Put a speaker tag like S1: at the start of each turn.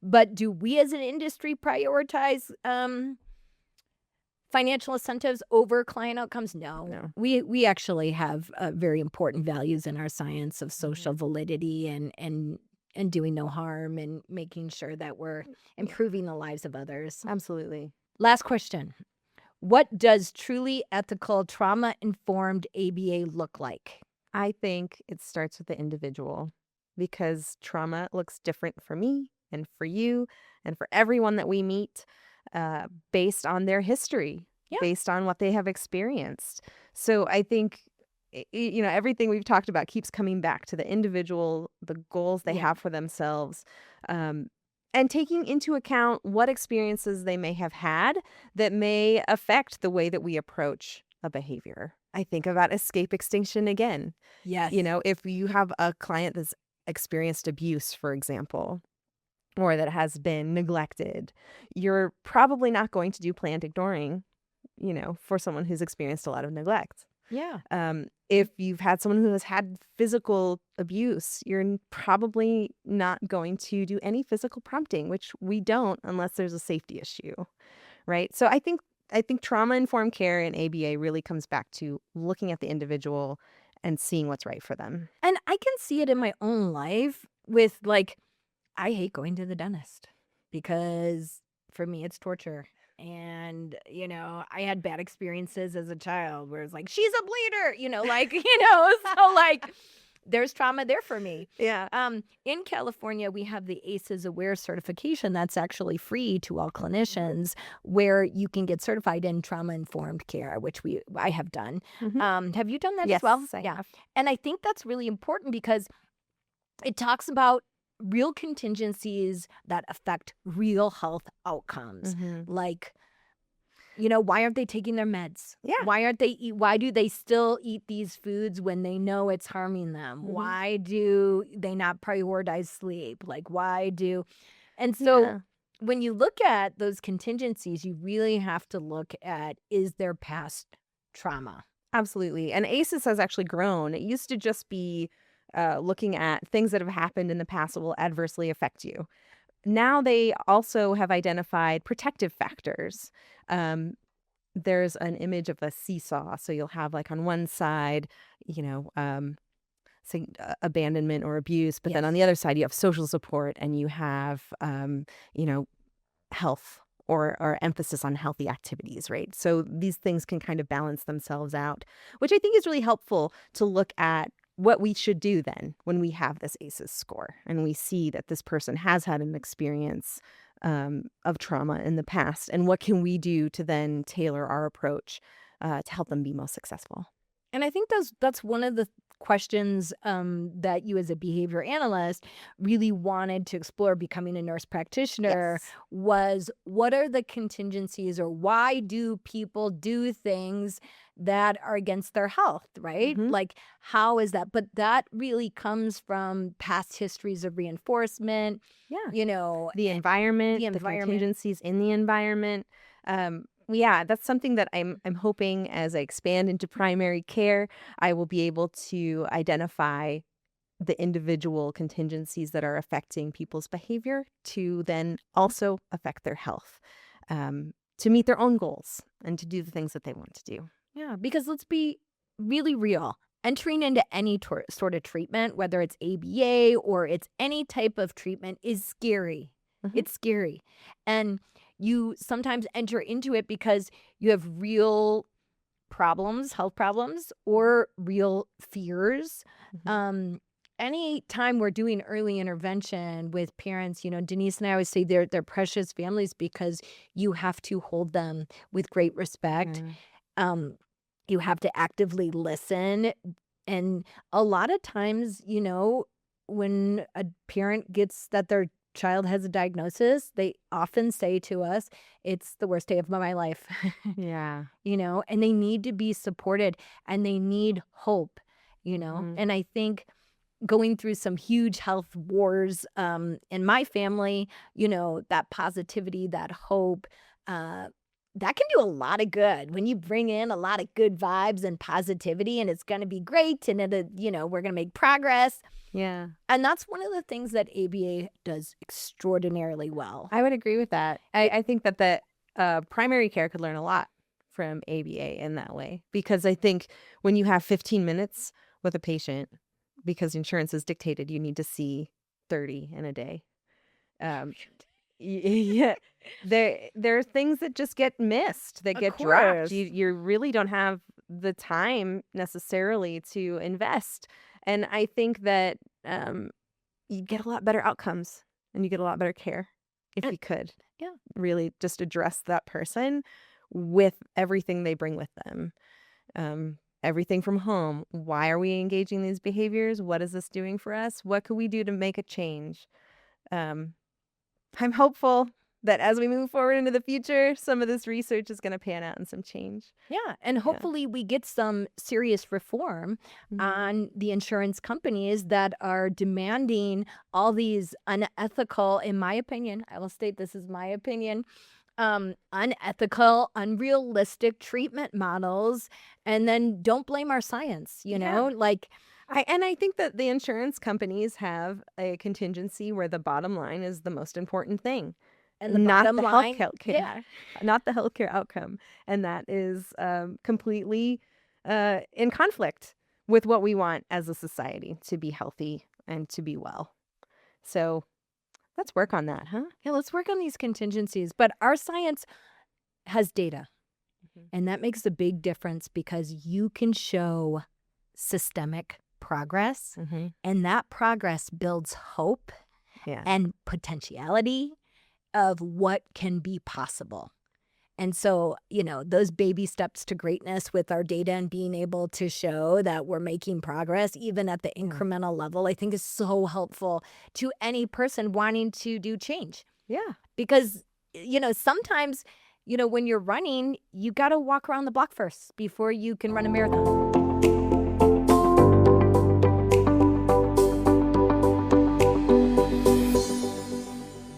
S1: But do we as an industry prioritize financial incentives over client outcomes? No.
S2: No.
S1: We actually have very important values in our science of social
S2: Mhm.
S1: validity and doing no harm and making sure that we're
S2: Yeah,
S1: improving the lives of others.
S2: absolutely.
S1: Last question. What does truly ethical trauma-informed ABA look like?
S2: I think it starts with the individual because trauma looks different for me and for you and for everyone that we meet based on their history,
S1: Yeah.
S2: based on what they have experienced. So I think, everything we've talked about keeps coming back to the individual, the goals they
S1: Yeah.
S2: have for themselves, um, and taking into account what experiences they may have had that may affect the way that we approach a behavior. I think about escape extinction again.
S1: Yes.
S2: If you have a client that's experienced abuse, for example, or that has been neglected, you're probably not going to do planned ignoring, for someone who's experienced a lot of neglect.
S1: Yeah.
S2: If you've had someone who has had physical abuse, you're probably not going to do any physical prompting, which we don't unless there's a safety issue, right? So I think trauma-informed care in ABA really comes back to looking at the individual and seeing what's right for them.
S1: And I can see it in my own life with I hate going to the dentist because for me it's torture. And, I had bad experiences as a child where it's like, she's a bleeder, so there's trauma there for me.
S2: Yeah.
S1: In California, we have the ACEs Aware certification that's actually free to all clinicians where you can get certified in trauma-informed care, which I have done.
S2: Mhm.
S1: Have you done that as
S2: Yes,
S1: well?
S2: I
S1: Yeah.
S2: have.
S1: And I think that's really important because it talks about real contingencies that affect real health outcomes.
S2: Mhm.
S1: Like, why aren't they taking their meds?
S2: Yeah.
S1: Why do they still eat these foods when they know it's harming them?
S2: Mhm.
S1: Why do they not prioritize sleep? And so
S2: Yeah.
S1: when you look at those contingencies, you really have to look at, is there past trauma?
S2: Absolutely. And ACEs has actually grown. It used to just be looking at things that have happened in the past that will adversely affect you. Now they also have identified protective factors. Um, there's an image of a seesaw. So you'll have like on one side, you know, um, say abandonment or abuse, but then on
S1: Yes.
S2: the other side you have social support and you have, you know, health or emphasis on healthy activities, right? So these things can kind of balance themselves out, which I think is really helpful to look at what we should do then when we have this ACEs score and we see that this person has had an experience of trauma in the past, and what can we do to then tailor our approach to help them be most successful.
S1: And I think that's one of the questions that you as a behavior analyst really wanted to explore becoming a nurse practitioner
S2: Yes.
S1: was, what are the contingencies, or why do people do things that are against their health, right?
S2: Hmm.
S1: Like, how is that? But that really comes from past histories of reinforcement,
S2: Yeah.
S1: you know,
S2: The
S1: eh, the
S2: environment, the
S1: environment.
S2: contingencies in the environment. Yeah, that's something that I'm hoping as I expand into primary care, I will be able to identify the individual contingencies that are affecting people's behavior to then also affect their health, to meet their own goals and to do the things that they want to do.
S1: Yeah, because let's be really real. Entering into any sort of treatment, whether it's ABA or it's any type of treatment, is scary.
S2: Hmm.
S1: It's scary. And you sometimes enter into it because you have real problems, health problems, or real fears.
S2: Hmm.
S1: Um, any time we're doing early intervention with parents, Denise and I always say they're precious families because you have to hold them with great respect.
S2: Yeah.
S1: Um, you have to actively listen. And a lot of times, when a parent gets that their child has a diagnosis, they often say to us, it's the worst day of my life,
S2: Yeah.
S1: and they need to be supported and they need hope.
S2: Hmm.
S1: And I think going through some huge health wars in my family, that positivity, that hope, uh, that can do a lot of good when you bring in a lot of good vibes and positivity, and it's going to be great, and we're going to make progress.
S2: Yeah.
S1: And that's one of the things that ABA does extraordinarily well.
S2: I would agree with that. I think that the primary care could learn a lot from ABA in that way, because I think when you have 15 minutes with a patient, because insurance is dictated, you need to see 30 in a day. Yeah, there are things that just get missed, that
S1: Of
S2: get dropped.
S1: course.
S2: You really don't have the time necessarily to invest, and I think that you get a lot better outcomes and you get a lot better care if
S1: And-
S2: you could
S1: yeah.
S2: really just address that person with everything they bring with them. Everything from home. Why are we engaging these behaviors? What is this doing for us? What could we do to make a change? I'm hopeful that as we move forward into the future, some of this research is going to pan out in some change.
S1: Yeah. And hopefully we get some serious reform on the insurance companies that are demanding all these unethical, in my opinion, I will state this is my opinion, unethical, unrealistic treatment models, and then don't blame our science, like.
S2: I think that the insurance companies have a contingency where the bottom line is the most important thing,
S1: And the
S2: not
S1: bottom
S2: the
S1: line,
S2: healthcare, not the healthcare outcome, and that is completely in conflict with what we want as a society, to be healthy and to be well. So let's work on that, huh?
S1: Yeah, let's work on these contingencies. But our science has data, and that makes a big difference because you can show systemic progress, and that progress builds hope
S2: Yeah.
S1: and potentiality of what can be possible. And so, those baby steps to greatness with our data and being able to show that we're making progress, even at the incremental level, I think is so helpful to any person wanting to do change.
S2: Yeah.
S1: Because, sometimes, when you're running, you got to walk around the block first before you can run a marathon.